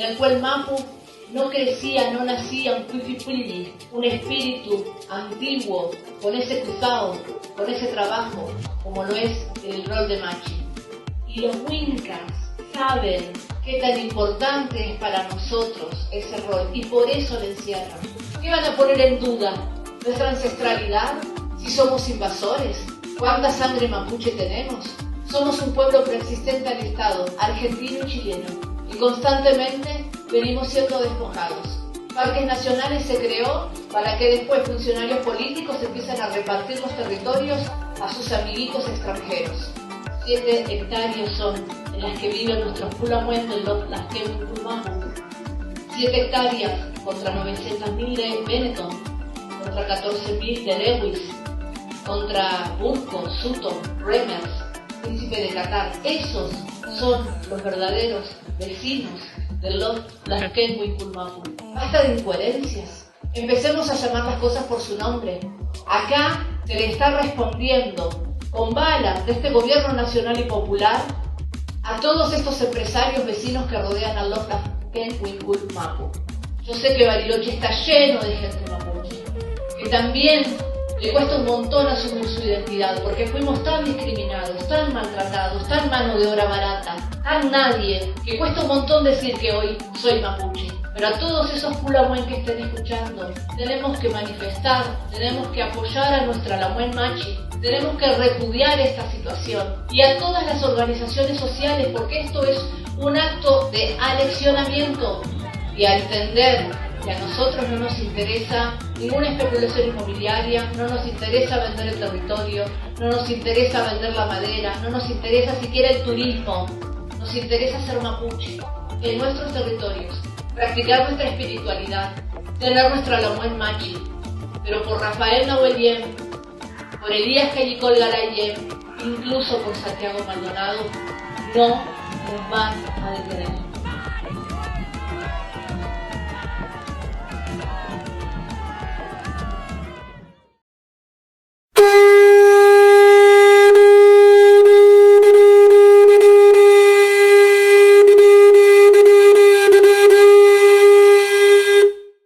el cual Mapu no crecía, no nacía un Pipipili, un espíritu antiguo, con ese cruzado, con ese trabajo, como lo es el rol de Machi. Y los Wincas saben qué tan importante es para nosotros ese rol, y por eso le encierran. ¿Qué van a poner en duda? ¿Nuestra ancestralidad? ¿Si somos invasores? ¿Cuánta sangre mapuche tenemos? Somos un pueblo preexistente al Estado, argentino y chileno, y constantemente venimos siendo despojados. Parques Nacionales se creó para que después funcionarios políticos empiecen a repartir los territorios a sus amiguitos extranjeros. 7 hectáreas son en las que viven nuestros Pulamuen de las que Mapu. 7 hectáreas contra 900.000 de Benetton, contra 14.000 de Lewis, contra Burco, Sutton, Remers, Príncipe de Qatar. Esos son los verdaderos vecinos de los Lasquengo y Pulmapu. Basta de incoherencias. Empecemos a llamar las cosas por su nombre. Acá se le está respondiendo con balas de este gobierno nacional y popular a todos estos empresarios vecinos que rodean a los Lasquengo y Pulmapu. Yo sé que Bariloche está lleno de gente mapuche, que también le cuesta un montón asumir su identidad, porque fuimos tan discriminados, tan maltratados, tan mano de obra barata, tan nadie, que cuesta un montón decir que hoy soy mapuche. Pero a todos esos Pulamuen que estén escuchando, tenemos que manifestar, tenemos que apoyar a nuestra Lamuen Machi, tenemos que repudiar esta situación. Y a todas las organizaciones sociales, porque esto es un acto de aleccionamiento y a entender que a nosotros no nos interesa ninguna especulación inmobiliaria, no nos interesa vender el territorio, no nos interesa vender la madera, no nos interesa siquiera el turismo, nos interesa ser mapuche en nuestros territorios, practicar nuestra espiritualidad, tener nuestra Lamuen Machi, pero por Rafael Nahuel Yem, por Elías Callicol Garay Yem, incluso por Santiago Maldonado, no nos van a detener.